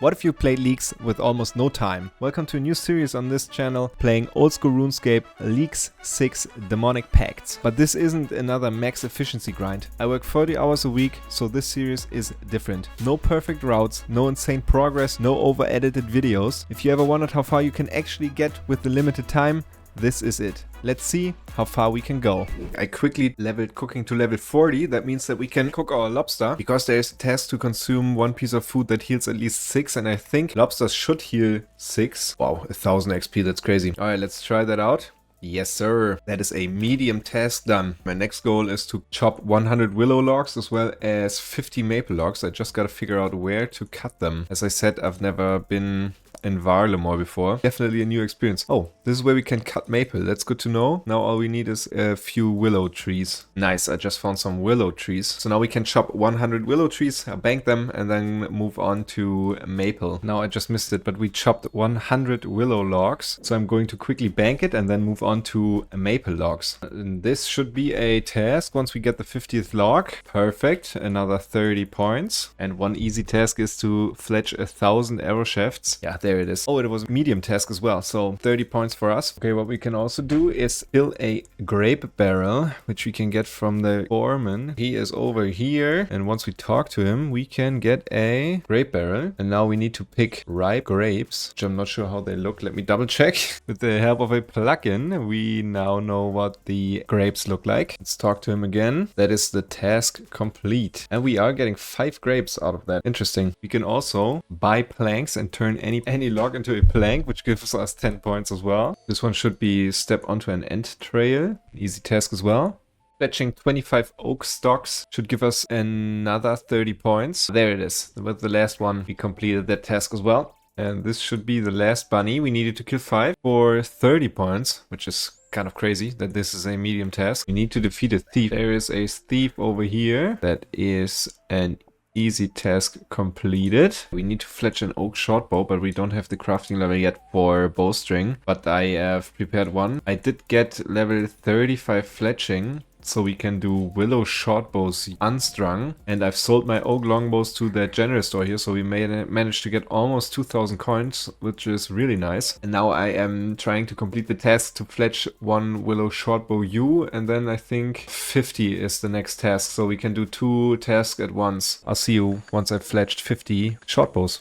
What if you played Leagues with almost no time? Welcome to a new series on this channel, playing Old School RuneScape Leagues 6 Demonic Pacts. But this isn't another max efficiency grind. I work 40 hours a week, so this series is different. No perfect routes, no insane progress, no over-edited videos. If you ever wondered how far you can actually get with the limited time, this is it. Let's see how far we can go. I quickly leveled cooking to level 40. That means that we can cook our lobster, because there is a task to consume one piece of food that heals at least 6, and I think lobsters should heal 6. Wow, 1000 XP, that's crazy. Alright, let's try that out. Yes sir, that is a medium task done. My next goal is to chop 100 willow logs as well as 50 maple logs. I just gotta figure out where to cut them. As I said, I've never been in Varlemore before. Definitely a new experience. Oh, this is where we can cut maple. That's good to know. Now all we need is a few willow trees. Nice, I just found some willow trees. So now we can chop 100 willow trees, bank them, and then move on to maple. Now I just missed it, but we chopped 100 willow logs. So I'm going to quickly bank it and then move on to maple logs. And this should be a task once we get the 50th log. Perfect, another 30 points. And one easy task is to fletch 1000 arrow shafts. Yeah, there it is. Oh, it was a medium task as well, so 30 points for us. Okay, what we can also do is fill a grape barrel, which we can get from the foreman. He is over here, and once we talk to him, we can get a grape barrel. And now we need to pick ripe grapes, which I'm not sure how they look. Let me double check. With the help of a plugin, we now know what the grapes look like. Let's talk to him again. That is the task complete. And we are getting 5 grapes out of that. Interesting. We can also buy planks and turn any log into a plank, which gives us 10 points as well. This one should be step onto an ant trail. Easy task as well. Fetching 25 oak stalks should give us another 30 points. There it is. With the last one, we completed that task as well. And this should be the last bunny. We needed to kill 5 for 30 points, which is kind of crazy that this is a medium task. We need to defeat a thief. There is a thief over here. That is an easy task completed. We need to fletch an oak shortbow, but we don't have the crafting level yet for bowstring. But I have prepared one. I did get level 35 fletching, so we can do willow shortbows unstrung. And I've sold my oak longbows to the general store here, so we managed to get almost 2000 coins, which is really nice. And now I am trying to complete the task to fletch one willow shortbow U, and then I think 50 is the next task, so we can do 2 tasks at once. I'll see you once I've fletched 50 shortbows.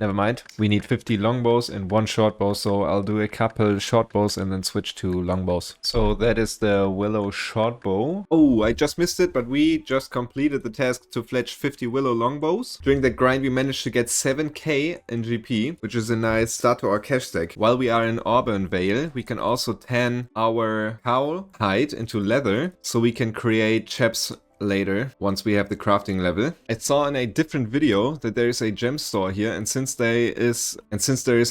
Never mind, we need 50 longbows and 1 shortbow, so I'll do a couple shortbows and then switch to longbows. So that is the willow shortbow. Oh, I just missed it, but we just completed the task to fletch 50 willow longbows. During that grind, we managed to get 7k in GP, which is a nice start to our cash stack. While we are in Auburn Vale, we can also tan our cow hide into leather, so we can create chaps later once we have the crafting level. I saw in a different video that there is a gem store here, and since there is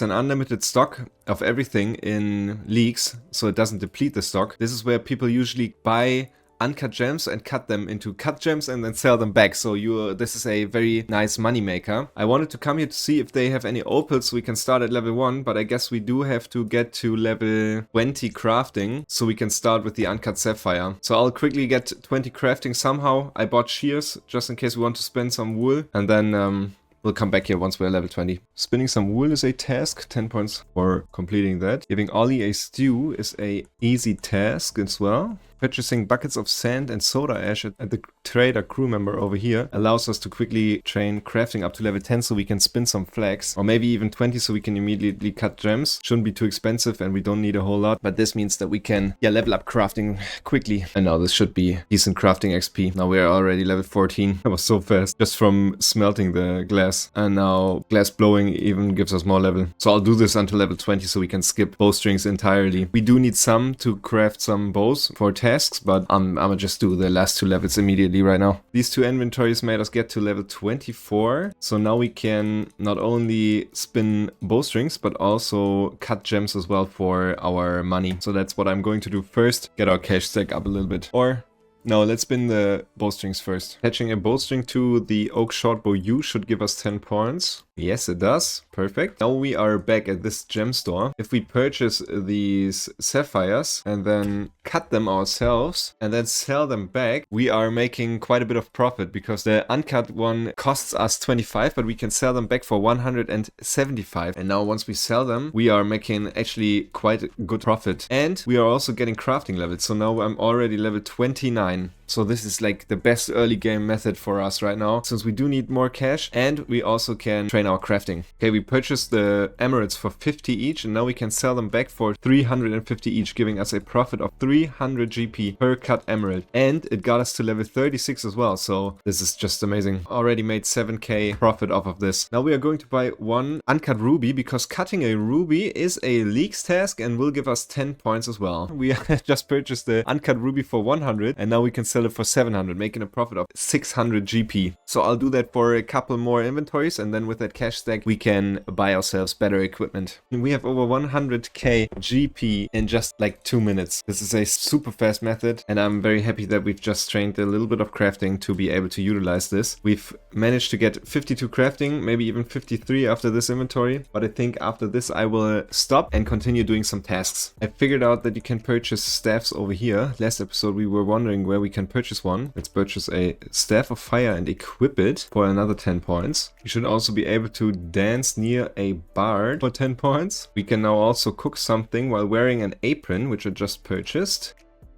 an unlimited stock of everything in Leagues, so it doesn't deplete the stock, this is where people usually buy uncut gems and cut them into cut gems and then sell them back. So this is a very nice money maker. I wanted to come here to see if they have any opals so we can start at level 1, but I guess we do have to get to level 20 crafting so we can start with the uncut sapphire. So I'll quickly get 20 crafting somehow. I bought shears just in case we want to spin some wool, and then we'll come back here once we're level 20. Spinning some wool is a task, 10 points for completing that. Giving Ollie a stew is a easy task as well. Purchasing buckets of sand and soda ash at the trader crew member over here allows us to quickly train crafting up to level 10 so we can spin some flags, or maybe even 20 so we can immediately cut gems. Shouldn't be too expensive and we don't need a whole lot, but this means that we can level up crafting quickly. And now this should be decent crafting XP. Now we're already level 14. That was so fast just from smelting the glass, and now glass blowing even gives us more level. So I'll do this until level 20 so we can skip bowstrings entirely. We do need some to craft some bows for tasks, but I'm gonna just do the last 2 levels immediately right now. These 2 inventories made us get to level 24, so now we can not only spin bowstrings but also cut gems as well for our money. So that's what I'm going to do first, get our cash stack up a little bit. Or no, let's spin the bowstrings first. Attaching a bowstring to the oak shortbow U should give us 10 points. Yes, it does. Perfect. Now we are back at this gem store. If we purchase these sapphires and then cut them ourselves and then sell them back, we are making quite a bit of profit because the uncut one costs us 25, but we can sell them back for 175. And now once we sell them, we are making actually quite a good profit. And we are also getting crafting levels. So now I'm already level 29. So this is like the best early game method for us right now, since we do need more cash and we also can train our crafting. Okay, we purchased the emeralds for 50 each and now we can sell them back for 350 each, giving us a profit of 300 GP per cut emerald. And it got us to level 36 as well. So this is just amazing. Already made 7k profit off of this. Now we are going to buy one uncut ruby because cutting a ruby is a leaks task and will give us 10 points as well. We just purchased the uncut ruby for 100 and now we can sell it for 700, making a profit of 600 GP. So I'll do that for a couple more inventories and then with that cash stack we can buy ourselves better equipment. We have over 100k GP in just like 2 minutes. This is a super fast method and I'm very happy that we've just trained a little bit of crafting to be able to utilize this. We've managed to get 52 crafting, maybe even 53 after this inventory, but I think after this I will stop and continue doing some tasks. I figured out that you can purchase staffs over here. Last episode we were wondering where we can purchase one. Let's purchase a staff of fire and equip it for another 10 points. You should also be able to dance near a bard for 10 points. We can now also cook something while wearing an apron, which I just purchased.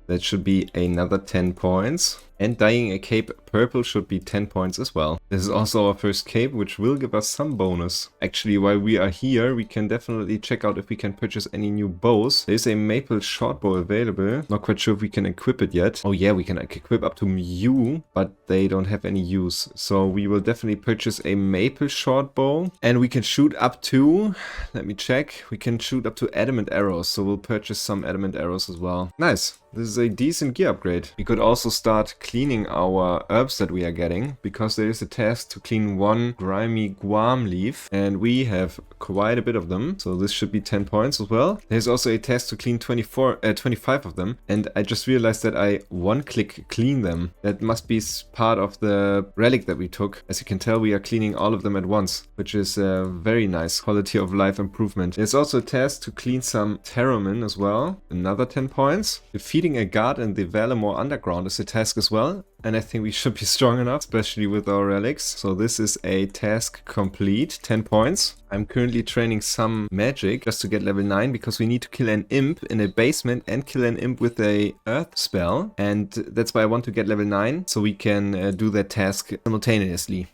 That should be another 10 points. And dyeing a cape purple should be 10 points as well. This is also our first cape, which will give us some bonus. Actually, while we are here, we can definitely check out if we can purchase any new bows. There's a maple short bow available. Not quite sure if we can equip it yet. Oh yeah, we can equip up to Mew, but they don't have any use. So we will definitely purchase a maple short bow. And we can shoot up to, let me check, we can shoot up to adamant arrows. So we'll purchase some adamant arrows as well. Nice. This is a decent gear upgrade. We could also start cleaning our herbs that we are getting, because there is a task to clean one grimy guam leaf and we have quite a bit of them, so this should be 10 points as well. There's also a task to clean 25 of them, and I just realized that I one-click clean them. That must be part of the relic that we took. As you can tell, we are cleaning all of them at once, which is a very nice quality of life improvement. There's also a task to clean some Terramin as well, another 10 points. Defeating a guard in the Valemore underground is a task as well, and I think we should be strong enough, especially with our relics. So this is a task complete, 10 points. I'm currently training some magic just to get level 9, because we need to kill an imp in a basement and kill an imp with a earth spell, and that's why I want to get level 9, so we can do that task simultaneously.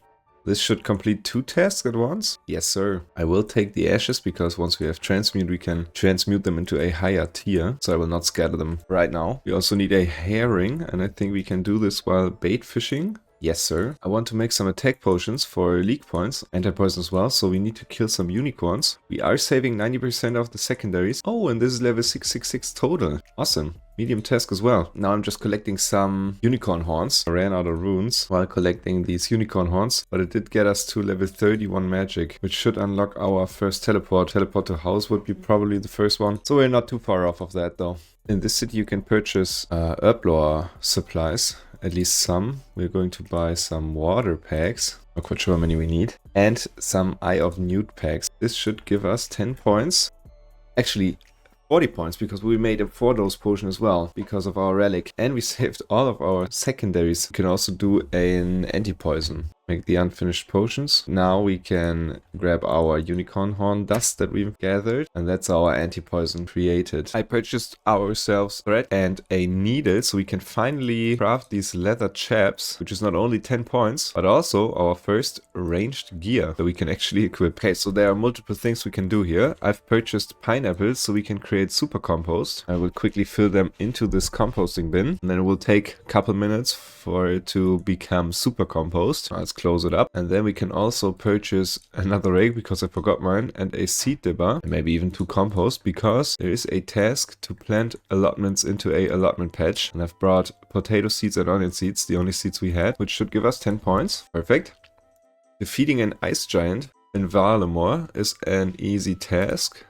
This should complete 2 tasks at once? Yes, sir. I will take the ashes, because once we have transmute, we can transmute them into a higher tier. So I will not scatter them right now. We also need a herring, and I think we can do this while bait fishing. Yes, sir. I want to make some attack potions for leak points, anti-poison as well, so we need to kill some unicorns. We are saving 90% of the secondaries. Oh, and this is level 666 total. Awesome. Medium task as well. Now I'm just collecting some unicorn horns. I ran out of runes while collecting these unicorn horns, but it did get us to level 31 magic, which should unlock our first teleport. Teleport to house would be probably the first one, so we're not too far off of that though. In this city you can purchase herb lore supplies, at least some. We're going to buy some water packs. Not quite sure how many we need. And some Eye of Newt packs. This should give us 10 points. Actually, 40 points, because we made a 4-dose potion as well because of our relic. And we saved all of our secondaries. We can also do an anti-poison. Make the unfinished potions. Now we can grab our unicorn horn dust that we've gathered, and that's our anti-poison created. I purchased ourselves thread and a needle, so we can finally craft these leather chaps, which is not only 10 points, but also our first ranged gear that we can actually equip. Okay, so there are multiple things we can do here. I've purchased pineapples, so we can create super compost. I will quickly fill them into this composting bin, and then it will take a couple minutes for it to become super compost. Let's close it up, and then we can also purchase another rake, because I forgot mine, and a seed dipper, and maybe even 2 compost, because there is a task to plant allotments into a allotment patch, and I've brought potato seeds and onion seeds, the only seeds we had, which should give us 10 points. Perfect. Defeating an ice giant in Valemore is an easy task.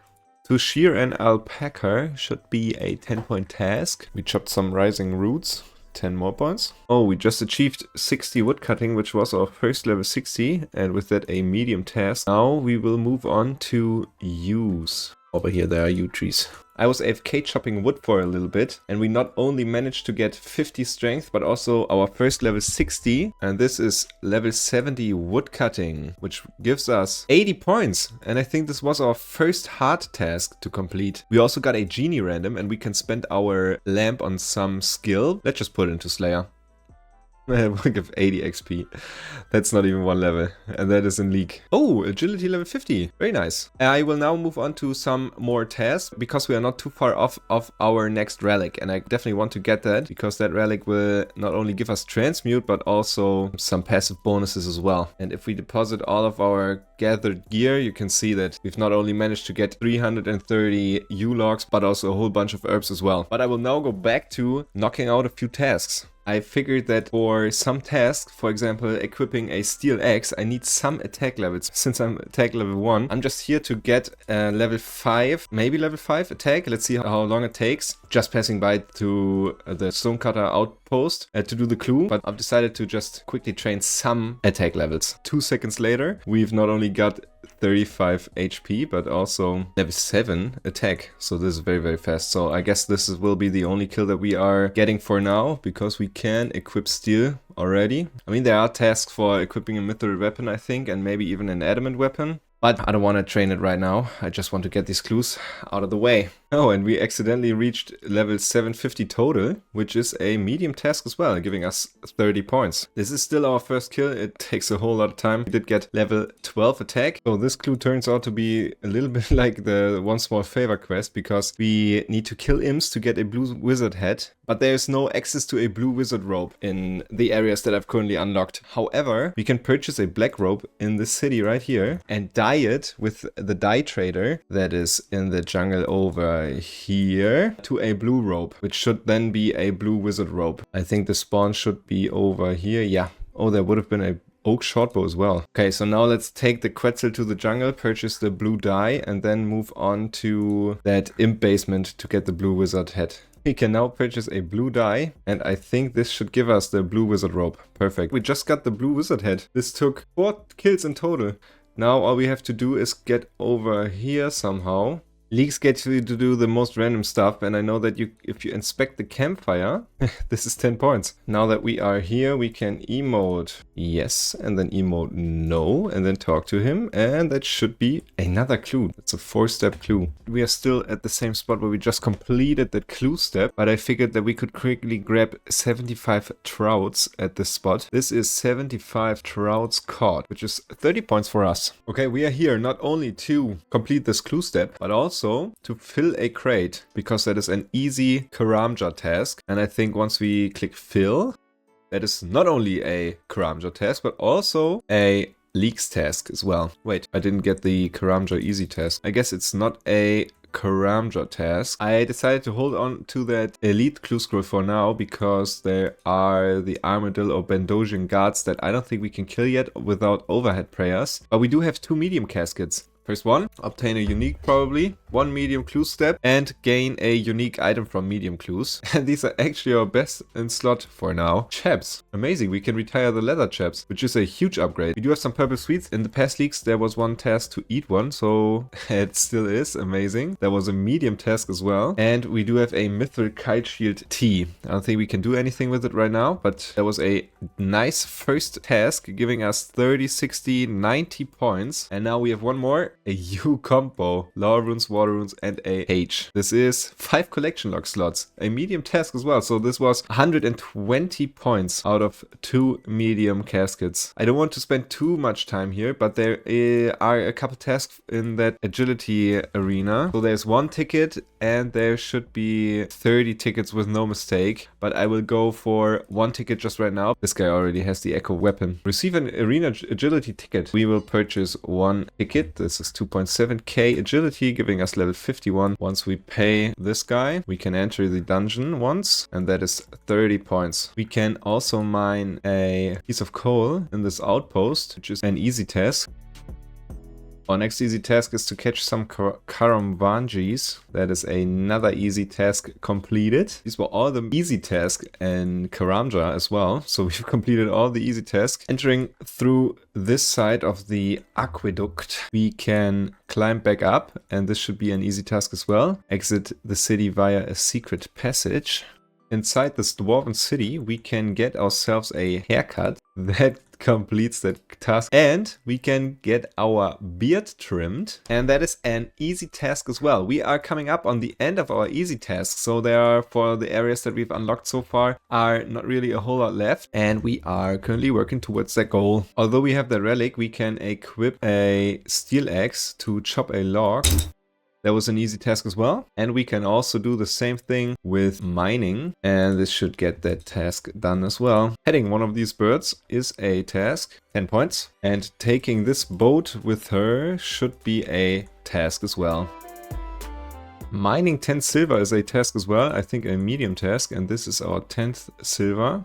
To shear an alpaca should be a 10-point task. We chopped some rising roots. 10 more points. Oh, we just achieved 60 woodcutting, which was our first level 60, and with that a medium task. Now we will move on to yews. Over here there are yew trees. I was AFK chopping wood for a little bit, and we not only managed to get 50 strength, but also our first level 60, and this is level 70 woodcutting, which gives us 80 points, and I think this was our first hard task to complete. We also got a genie random, and we can spend our lamp on some skill. Let's just put it into Slayer. We'll give 80 XP. That's not even one level. And that is in League. Oh, agility level 50. Very nice. I will now move on to some more tasks because we are not too far off of our next relic. And I definitely want to get that because that relic will not only give us transmute, but also some passive bonuses as well. And if we deposit all of our gathered gear, you can see that we've not only managed to get 330 yew logs, but also a whole bunch of herbs as well. But I will now go back to knocking out a few tasks. I figured that for some tasks, for example, equipping a steel axe, I need some attack levels. Since I'm attack level 1, I'm just here to get level 5, maybe level 5 attack. Let's see how long it takes. Just passing by to the stonecutter outpost to do the clue, but I've decided to just quickly train some attack levels. 2 seconds later, we've not only got 35 HP, but also level 7 attack. So this is very, very fast. So I guess this will be the only kill that we are getting for now, because we can equip steel already. I mean, there are tasks for equipping a mithril weapon, I think, and maybe even an adamant weapon. But I don't want to train it right now. I just want to get these clues out of the way. Oh, and we accidentally reached level 750 total, which is a medium task as well, giving us 30 points. This is still our first kill. It takes a whole lot of time. We did get level 12 attack. So this clue turns out to be a little bit like the One Small Favor quest, because we need to kill imps to get a blue wizard head. But there's no access to a blue wizard robe in the areas that I've currently unlocked. However, we can purchase a black robe in this city right here and dye it with the dye trader that is in the jungle over here to a blue robe, which should then be a blue wizard robe. I think the spawn should be over here. Yeah. Oh, there would have been a oak shortbow as well. Okay, so now let's take the Quetzal to the jungle, purchase the blue dye, and then move on to that imp basement to get the blue wizard head. We can now purchase a blue dye, and I think this should give us the blue wizard robe. Perfect. We just got the blue wizard head. This took 4 kills in total. Now all we have to do is get over here somehow. Leaks get you to do the most random stuff, and I know that if you inspect the campfire, this is 10 points. Now that we are here, we can emote yes, and then emote no, and then talk to him, and that should be another clue. It's a 4-step clue. We are still at the same spot where we just completed that clue step, but I figured that we could quickly grab 75 trouts at this spot. This is 75 trouts caught, which is 30 points for us. Okay, we are here not only to complete this clue step, but also to fill a crate, because that is an easy Karamja task. And I think once we click fill, that is not only a Karamja task, but also a leaks task as well. Wait, I didn't get the Karamja easy task. I guess it's not a Karamja task. I decided to hold on to that elite clue scroll for now, because there are the Armadillo or Bendosian guards that I don't think we can kill yet without overhead prayers. But we do have 2 medium caskets. First one, obtain a unique probably, 1 medium clue step, and gain a unique item from medium clues. And these are actually our best in slot for now. Chaps. Amazing, we can retire the leather chaps, which is a huge upgrade. We do have some purple sweets. In the past leaks there was one task to eat one, so it still is amazing. There was a medium task as well. And we do have a mithril kite shield tea. I don't think we can do anything with it right now, but there was a nice first task giving us 30, 60, 90 points. And now we have one more. A U combo, lore runes, water runes, and a H. This is 5 collection log slots, a medium task as well. So this was 120 points out of 2 medium caskets. I don't want to spend too much time here, but there are a couple tasks in that agility arena. So there's 1 ticket, and there should be 30 tickets with no mistake. But I will go for 1 ticket just right now. This guy already has the echo weapon. Receive an arena agility ticket. We will purchase 1 ticket. This is 2.7k agility, giving us level 51. Once we pay this guy, we can enter the dungeon once, and that is 30 points. We can also mine a piece of coal in this outpost, which is an easy task. Our next easy task is to catch some Karamvanjis. That is another easy task completed. These were all the easy tasks in Karamja as well. So we've completed all the easy tasks. Entering through this side of the aqueduct, we can climb back up, and this should be an easy task as well. Exit the city via a secret passage. Inside this dwarven city, we can get ourselves a haircut. That completes that task. And we can get our beard trimmed. And that is an easy task as well. We are coming up on the end of our easy tasks. So there are, for the areas that we've unlocked so far, are not really a whole lot left. And we are currently working towards that goal. Although we have the relic, we can equip a steel axe to chop a log. That was an easy task as well. And we can also do the same thing with mining. And this should get that task done as well. Heading one of these birds is a task, 10 points. And taking this boat with her should be a task as well. Mining 10 silver is a task as well. I think a medium task. And this is our 10th silver.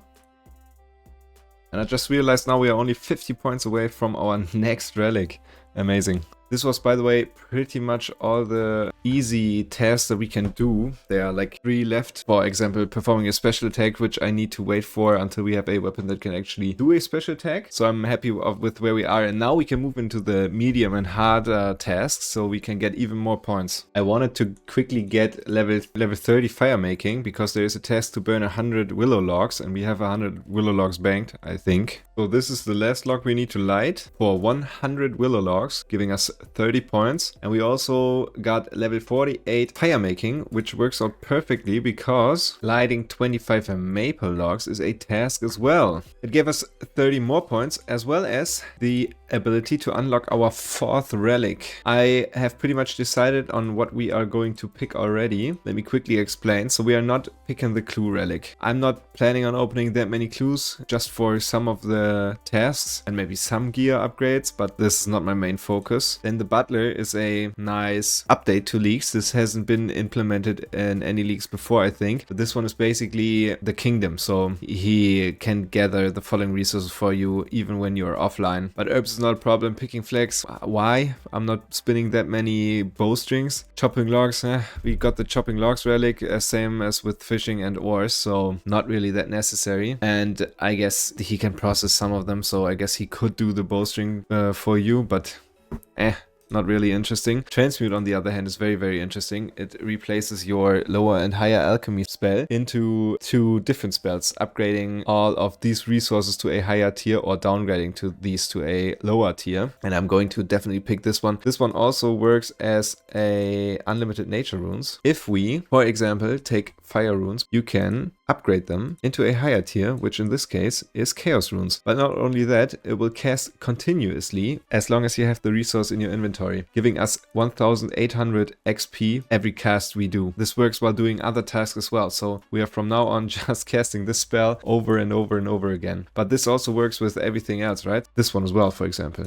And I just realized now we are only 50 points away from our next relic. Amazing. This was, by the way, pretty much all the easy tasks that we can do. There are like 3 left. For example, performing a special attack, which I need to wait for until we have a weapon that can actually do a special attack. So I'm happy with where we are. And now we can move into the medium and harder tasks, so we can get even more points. I wanted to quickly get level 30 fire making, because there is a task to burn 100 willow logs, and we have 100 willow logs banked, I think. So this is the last log we need to light for 100 willow logs, giving us 30 points. And we also got level 48 fire making, which works out perfectly because lighting 25 maple logs is a task as well. It gave us 30 more points, as well as the ability to unlock our 4th relic. I have pretty much decided on what we are going to pick already. Let me quickly explain. So we are not picking the clue relic. I'm not planning on opening that many clues, just for some of the tasks and maybe some gear upgrades, but this is not my main focus. Then the butler is a nice update to leagues. This hasn't been implemented in any leagues before, I think, but this one is basically the kingdom, so he can gather the following resources for you even when you're offline. But herbs is not a problem. Picking flags, why? I'm not spinning that many bowstrings. Chopping logs, we got the chopping logs relic, same as with fishing and ores, so not really that necessary. And I guess he can process some of them, so I guess he could do the bowstring for you, but not really interesting. Transmute, on the other hand, is very, very interesting. It replaces your lower and higher alchemy spell into 2 different spells, upgrading all of these resources to a higher tier or downgrading to these to a lower tier. And I'm going to definitely pick this one. This one also works as a unlimited nature runes. If we, for example, take fire runes, you can upgrade them into a higher tier, which in this case is chaos runes. But not only that, it will cast continuously as long as you have the resource in your inventory, giving us 1800 XP every cast we do. This works while doing other tasks as well, so we are from now on just casting this spell over and over and over again. But this also works with everything else, right? This one as well, for example.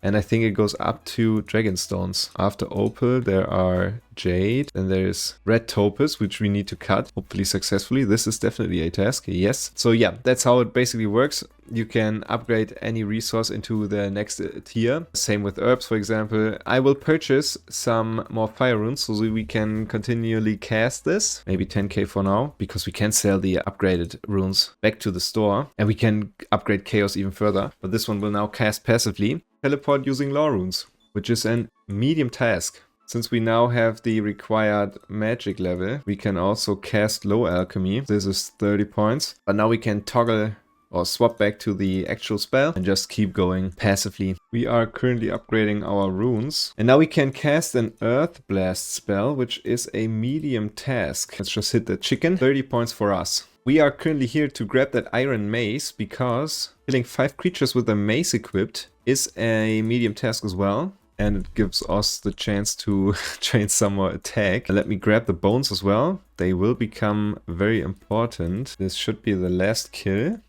And I think it goes up to Dragonstones. After Opal, there are Jade, and there's Red Topaz, which we need to cut, hopefully successfully. This is definitely a task, yes. So yeah, that's how it basically works. You can upgrade any resource into the next tier. Same with herbs, for example. I will purchase some more fire runes so that we can continually cast this. Maybe 10k for now, because we can sell the upgraded runes back to the store. And we can upgrade chaos even further. But this one will now cast passively. Teleport using law runes, which is a medium task. Since we now have the required magic level, we can also cast low alchemy. This is 30 points. But now we can toggle or swap back to the actual spell and just keep going passively. We are currently upgrading our runes. And now we can cast an Earth Blast spell, which is a medium task. Let's just hit the chicken. 30 points for us. We are currently here to grab that iron mace because killing 5 creatures with a mace equipped is a medium task as well. And it gives us the chance to train some more attack. Let me grab the bones as well. They will become very important. This should be the last kill.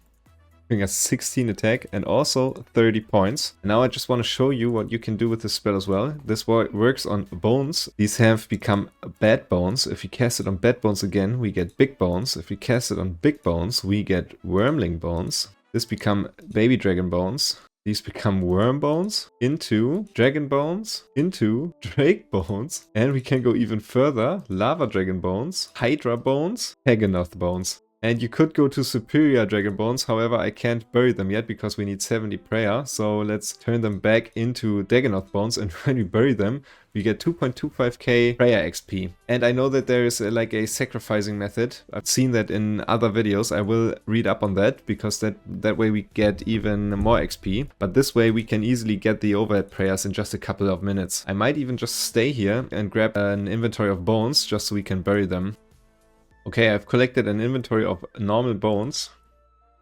Giving us 16 attack and also 30 points. Now I just want to show you what you can do with this spell as well. This works on bones. These have become bad bones. If you cast it on bad bones again, we get big bones. If we cast it on big bones, we get wormling bones. This become baby dragon bones. these become worm bones, into dragon bones, into drake bones, and we can go even further, lava dragon bones, hydra bones, Hagenoth bones. And you could go to superior dragon bones, however I can't bury them yet because we need 70 prayer, so let's turn them back into Dagonoth bones, and when we bury them we get 2.25k prayer XP. And I know that there is like a sacrificing method. I've seen that in other videos. I will read up on that because that way we get even more XP. But this way we can easily get the overhead prayers in just a couple of minutes. I might even just stay here and grab an inventory of bones just so we can bury them. Okay, I've collected an inventory of normal bones.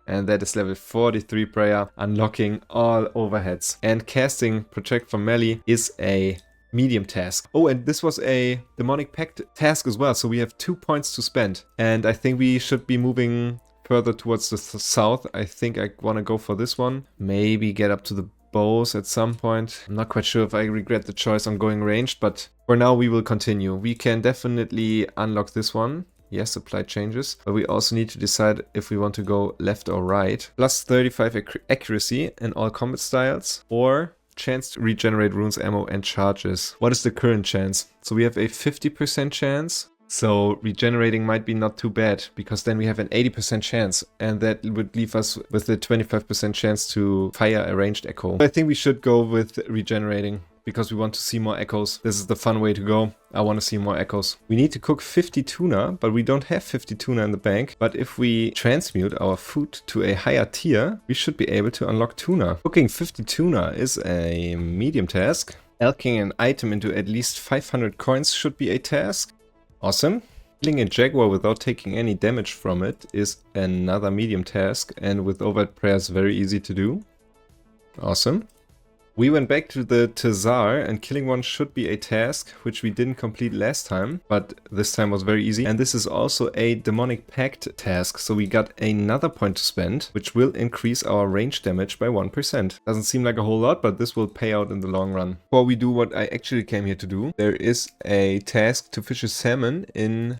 And that is level 43 prayer, unlocking all overheads. And casting Protect from melee is a medium task. Oh, and this was a demonic pact task as well, so we have 2 points to spend. And I think we should be moving further towards the south. I think I want to go for this one. Maybe get up to the bows at some point. I'm not quite sure if I regret the choice on going ranged, but for now we will continue. We can definitely unlock this one. Yes, apply changes, but we also need to decide if we want to go left or right. Plus 35 accuracy in all combat styles, or chance to regenerate runes, ammo and charges. What is the current chance? So we have a 50% chance. So regenerating might be not too bad, because then we have an 80% chance, and that would leave us with a 25% chance to fire a ranged echo. I think we should go with regenerating, because we want to see more echoes. This is the fun way to go. I want to see more echoes. We need to cook 50 tuna, but we don't have 50 tuna in the bank. But if we transmute our food to a higher tier, we should be able to unlock tuna. Cooking 50 tuna is a medium task. Alching an item into at least 500 coins should be a task. Awesome. Killing a jaguar without taking any damage from it is another medium task, and with overhead prayers very easy to do. Awesome. We went back to the Tazar, and killing one should be a task, which we didn't complete last time, but this time was very easy. And this is also a demonic pact task, so we got another point to spend, which will increase our range damage by 1%. Doesn't seem like a whole lot, but this will pay out in the long run. Before we do what I actually came here to do, there is a task to fish a salmon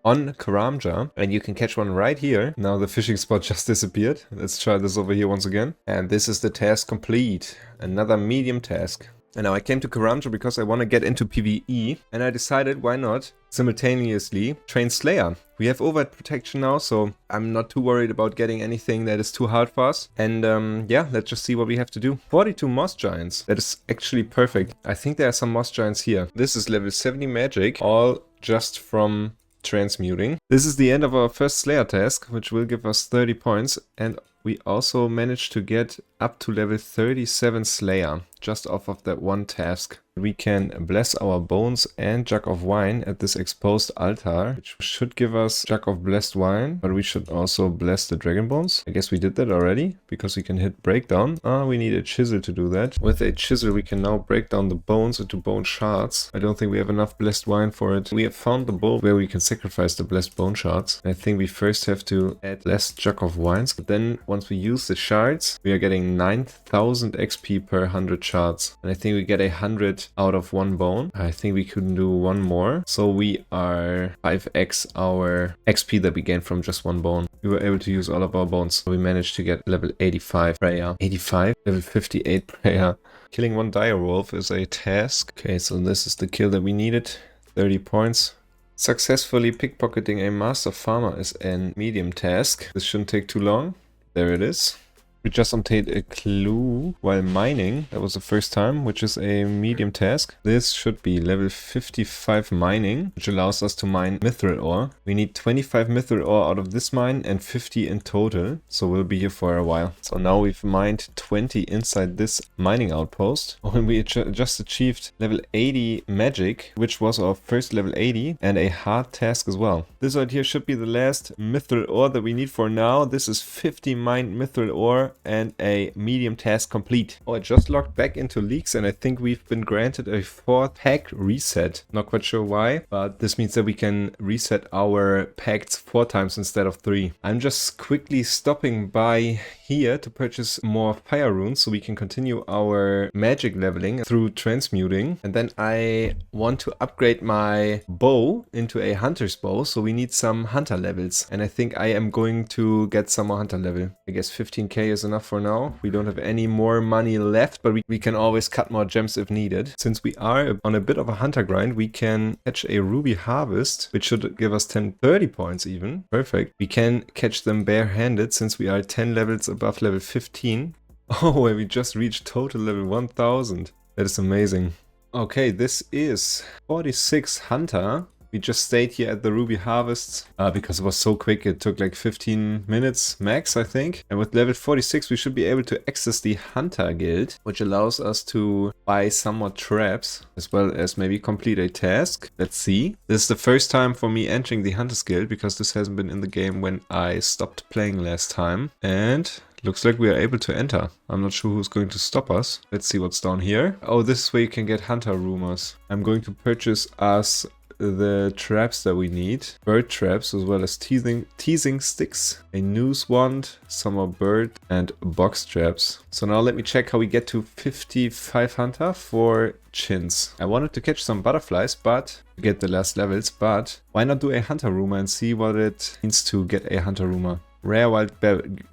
on Karamja, and you can catch one right here. Now the fishing spot just disappeared. Let's try this over here once again. And this is the task complete. Another medium task. And now I came to Karamja because I want to get into PvE, and I decided why not simultaneously train Slayer. We have overhead protection now, so I'm not too worried about getting anything that is too hard for us. And yeah, let's just see what we have to do. 42 moss giants. That is actually perfect. I think there are some moss giants here. This is level 70 magic, all just from transmuting. This is the end of our first Slayer task, which will give us 30 points, and we also managed to get up to level 37 Slayer, just off of that one task. We can bless our bones and jug of wine at this exposed altar, which should give us jug of blessed wine, but we should also bless the dragon bones. I guess we did that already, because we can hit breakdown. We need a chisel to do that. With a chisel we can now break down the bones into bone shards. I don't think we have enough blessed wine for it. We have found the bowl where we can sacrifice the blessed bone shards. I think we first have to add blessed jug of wines, but then once we use the shards, we are getting 9,000 XP per 100 shards. And I think we get 100 out of one bone. I think we could do one more. So we are 5x our XP that we gained from just one bone. We were able to use all of our bones. So we managed to get level 85 prayer. 85? Level 58 prayer. Killing one dire wolf is a task. Okay, so this is the kill that we needed. 30 points. Successfully pickpocketing a master farmer is a medium task. This shouldn't take too long. There it is. We just obtained a clue while mining. That was the first time, which is a medium task. This should be level 55 mining, which allows us to mine mithril ore. We need 25 mithril ore out of this mine and 50 in total. So we'll be here for a while. So now we've mined 20 inside this mining outpost. And we just achieved level 80 magic, which was our first level 80 and a hard task as well. This right here should be the last mithril ore that we need for now. This is 50 mined mithril ore and a medium task complete. Oh, I just logged back into leaks, and I think we've been granted a 4th pack reset. Not quite sure why, but this means that we can reset our pacts 4 times instead of 3. I'm just quickly stopping by here to purchase more fire runes so we can continue our magic leveling through transmuting. And then I want to upgrade my bow into a hunter's bow, so we need some hunter levels. And I think I am going to get some more hunter level. I guess 15k is is enough for now. We don't have any more money left, but we can always cut more gems if needed. Since we are on a bit of a hunter grind, we can catch a ruby harvest, which should give us 30 points even. Perfect. We can catch them barehanded since we are 10 levels above level 15. Oh, and we just reached total level 1000. That is amazing. Okay, this is 46 hunter. We just stayed here at the ruby harvests because it was so quick. It took like 15 minutes max, I think. And with level 46, we should be able to access the hunter guild, which allows us to buy some more traps as well as maybe complete a task. Let's see. This is the first time for me entering the hunter's guild because this hasn't been in the game when I stopped playing last time. And looks like we are able to enter. I'm not sure who's going to stop us. Let's see what's down here. Oh, this is where you can get hunter rumors. I'm going to purchase us the traps that we need. Bird traps as well as teasing sticks, a noose wand, some more bird and box traps. So now let me check how we get to 55 hunter for chins. I wanted to catch some butterflies but to get the last levels, but why not do a hunter rumor and see what it means to get a hunter rumor. Rare wild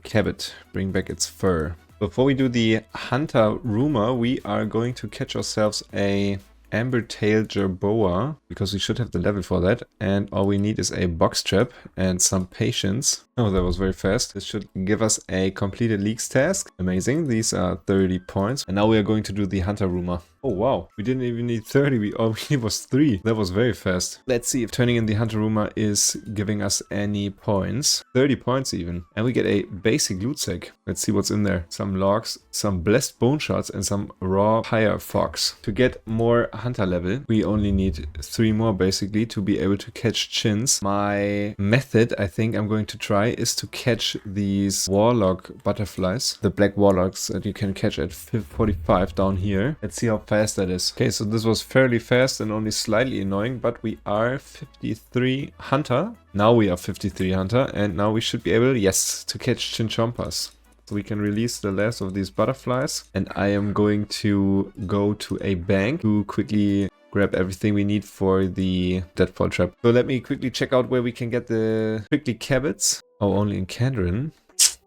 cabbit, bring back its fur. Before we do the hunter rumor, we are going to catch ourselves a amber-tailed jerboa, because we should have the level for that, and all we need is a box trap and some patience. Oh, that was very fast. This should give us a completed leaks task. Amazing. These are 30 points. And now we are going to do the hunter rumor. Oh wow, we didn't even need 30, all we need was 3. That was very fast. Let's see if turning in the hunter rumor is giving us any points. 30 points even. And we get a basic loot sack. Let's see what's in there. Some logs, some blessed bone shards and some raw fire fox. To get more hunter level, we only need 3 more basically to be able to catch chins. My method, I think I'm going to try, is to catch these warlock butterflies. The black warlocks that you can catch at 45 down here. Let's see how fast that is. Okay, so this was fairly fast and only slightly annoying, but we are 53 hunter. Now we are 53 hunter and now we should be able, yes, to catch chinchompas. So we can release the last of these butterflies and I am going to go to a bank to quickly grab everything we need for the deadfall trap. So let me quickly check out where we can get the prickly cabbits. Oh, only in Kandrin.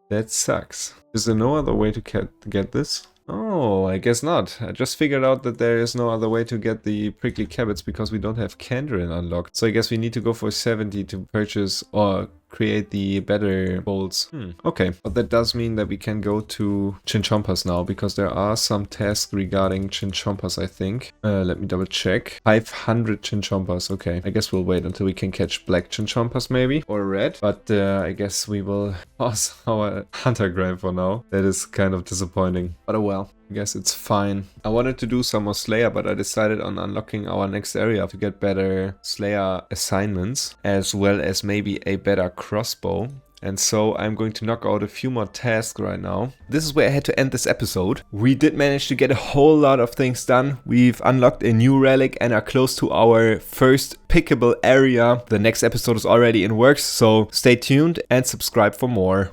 That sucks. Is there no other way to get this? Oh, I guess not. I just figured out that there is no other way to get the prickly cabbits because we don't have Kandrin unlocked. So I guess we need to go for 70 to purchase or create the better bowls. Okay, but that does mean that we can go to chinchompas now because there are some tasks regarding chinchompas, I think. Let me double check. 500 chinchompas. Okay, I guess we'll wait until we can catch black chinchompas maybe or red. But I guess we will pause our hunter grind for now. That is kind of disappointing. But oh well. I guess it's fine. I wanted to do some more Slayer, but I decided on unlocking our next area to get better Slayer assignments, as well as maybe a better crossbow. And so I'm going to knock out a few more tasks right now. This is where I had to end this episode. We did manage to get a whole lot of things done. We've unlocked a new relic and are close to our first pickable area. The next episode is already in works, so stay tuned and subscribe for more.